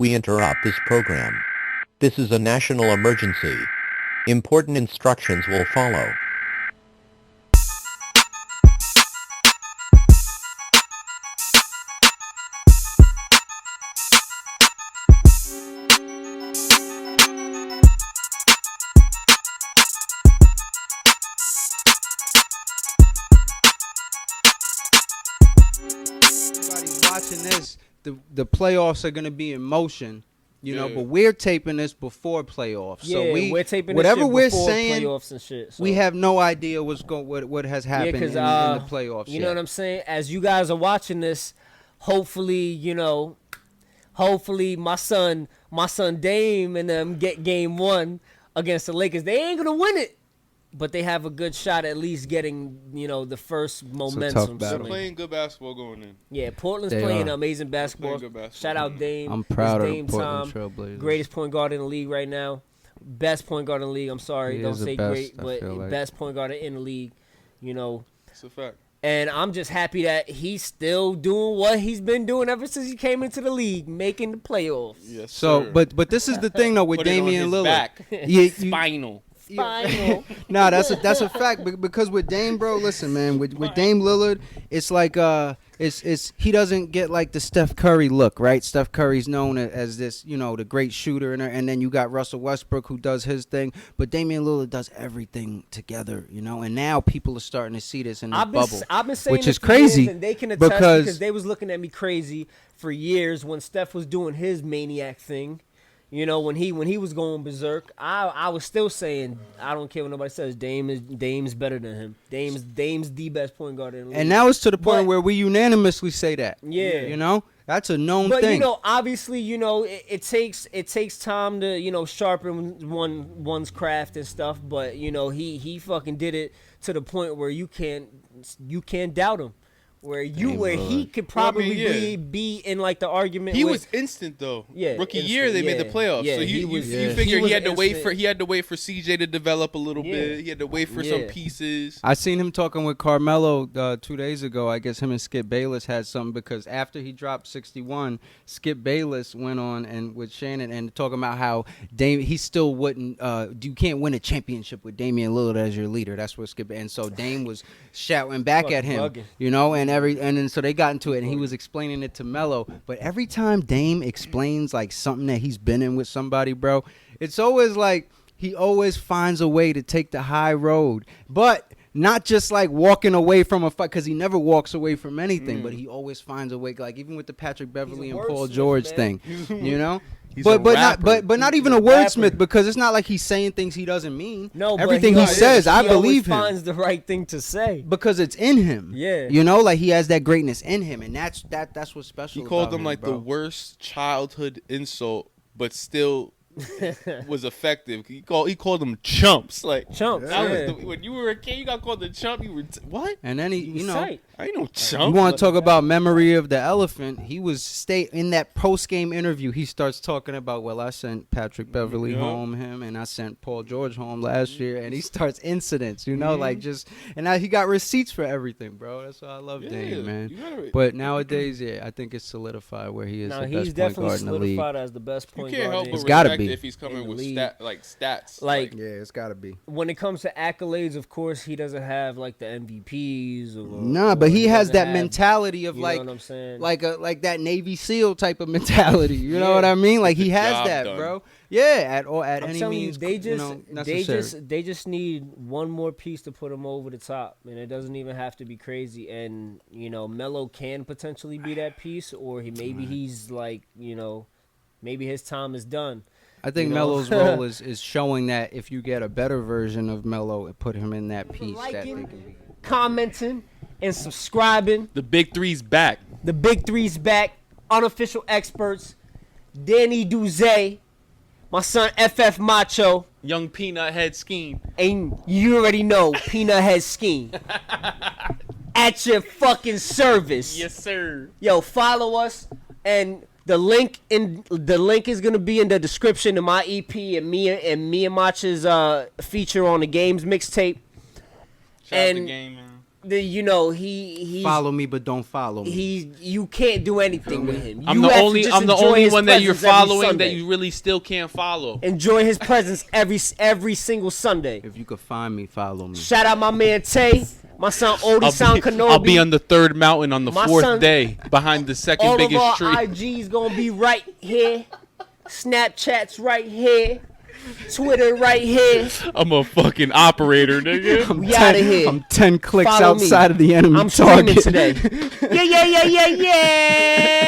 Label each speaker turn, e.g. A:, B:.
A: we interrupt this program. This is a national emergency. Important instructions will follow.
B: Everybody's watching this. The playoffs are gonna be in motion, you know. But we're taping this before playoffs, so
C: we're taping
B: whatever
C: this shit
B: we're
C: before
B: saying,
C: playoffs and shit. So.
B: we have no idea what has happened in the playoffs.
C: You know what I'm saying? As you guys are watching this, hopefully my son Dame and them get game 1 against the Lakers. They ain't gonna win it, but they have a good shot at least getting, the first momentum.
D: They're playing good basketball going in.
C: Yeah, Portland's playing amazing basketball. Shout out Dame.
B: I'm proud of
C: Dame
B: Portland Trailblazers.
C: Greatest point guard in the league right now. Best point guard in the league. I'm sorry, don't say great, but best point guard in the league.
D: It's a fact.
C: And I'm just happy that he's still doing what he's been doing ever since he came into the league, making the playoffs.
D: Yes,
B: so,
D: sir.
B: but this is the thing though with
D: Put it on
B: Damian
D: his
B: Lillard.
D: back. Spinal.
B: Nah, that's a fact because with Dame, bro, listen, man, with Dame Lillard, it's like it's he doesn't get like the Steph Curry look, right? Steph Curry's known as this, the great shooter, and then you got Russell Westbrook who does his thing, but Damian Lillard does everything together, and now people are starting to see this in the bubble,
C: I've been saying
B: which
C: this
B: is crazy,
C: years, and they can attest because they was looking at me crazy for years when Steph was doing his maniac thing. When he was going berserk, I was still saying I don't care what nobody says. Dame's better than him. Dame's the best point guard in the league.
B: And now it's to the point where we unanimously say that.
C: Yeah,
B: that's a known thing.
C: But obviously, it takes time to sharpen one's craft and stuff. But he fucking did it to the point where you can't doubt him. Where he could probably be in like the argument.
D: He was instant though.
C: Yeah,
D: rookie year they made the playoffs.
C: Yeah,
D: so you figure he had to wait for CJ to develop a little bit. He had to wait for some pieces.
B: I seen him talking with Carmelo 2 days ago. I guess him and Skip Bayless had something because after he dropped 61, Skip Bayless went on and with Shannon and talking about how he still wouldn't. You can't win a championship with Damian Lillard as your leader. That's what Skip. And so Dame was shouting back at him. And then so they got into it, and he was explaining it to Melo. But every time Dame explains like something that he's been in with somebody, bro, it's always like he always finds a way to take the high road, but not just like walking away from a fight, because he never walks away from anything. But he always finds a way, like even with the Patrick Beverly and Paul George thing, but not even a wordsmith, because it's not like he's saying things he doesn't mean.
C: No,
B: everything he says, I believe him.
C: He finds the right thing to say
B: because it's in him.
C: Yeah,
B: like he has that greatness in him, and that's what's special.
D: He called
B: about
D: him like
B: bro.
D: the worst childhood insult, but still was effective. He called them chumps. Like
C: chumps.
D: When you were a kid, you got called the chump. You were what?
B: And then
D: I ain't no chump.
B: You want to talk about memory of the elephant? He was in that post game interview. He starts talking about, well, I sent Patrick Beverly home, and I sent Paul George home last year, and he starts incidents, like just, and now he got receipts for everything, bro. That's why I love Dame, man. But nowadays, I think it's solidified where he is the best point guard in the league.
C: He's definitely solidified as the best point guard.
D: You can't help but
B: it's gotta
D: respect
B: be
D: if he's coming with stats.
B: Yeah, it's gotta be.
C: When it comes to accolades, of course, he doesn't have like the MVPs or
B: but he has that mentality of like,
C: know what I'm saying?
B: like that Navy SEAL type of mentality. You know what I mean? Like he has that,
D: done.
B: bro. Yeah, at
C: I'm
B: any
C: telling
B: means.
C: You,
B: necessary.
C: they just need one more piece to put him over the top, and it doesn't even have to be crazy. And Melo can potentially be that piece, or he's like maybe his time is done.
B: I think Melo's role is showing that if you get a better version of Melo, put him in that piece. That they can be.
C: Commenting and subscribing.
D: The Big Three's back.
C: The Big Three's back. Unofficial experts. Danny Duze. My son FF Macho.
D: Young Peanut Head Scheme.
C: And you already know Peanut Head Scheme. At your fucking service.
D: Yes, sir.
C: Yo, follow us, and the link is gonna be in the description of my EP and Mia Macha's feature on the Games mixtape.
D: Shout out to Game, man.
C: you know, he
B: Follow me, but don't follow me.
C: you can't do anything with him.
D: I'm
C: You
D: the
C: have to
D: only
C: just
D: I'm the
C: enjoy
D: only
C: his
D: one that you're
C: presence every
D: following that
C: Sunday.
D: you really still can't follow.
C: Enjoy his presence every single Sunday.
B: If you could find me, follow me.
C: Shout out my man Tay, my son Odie Sound Kenobi.
D: I'll be on the third mountain on the
C: My
D: fourth
C: son-
D: day behind the second
C: All of
D: biggest
C: our
D: tree.
C: IGs gonna be right here. Snapchat's right here. Twitter right here.
D: I'm a fucking operator, nigga.
C: We outta here.
B: I'm 10 clicks
C: Follow me.
B: outside of the enemy
C: I'm streaming
B: target.
C: today. Yeah.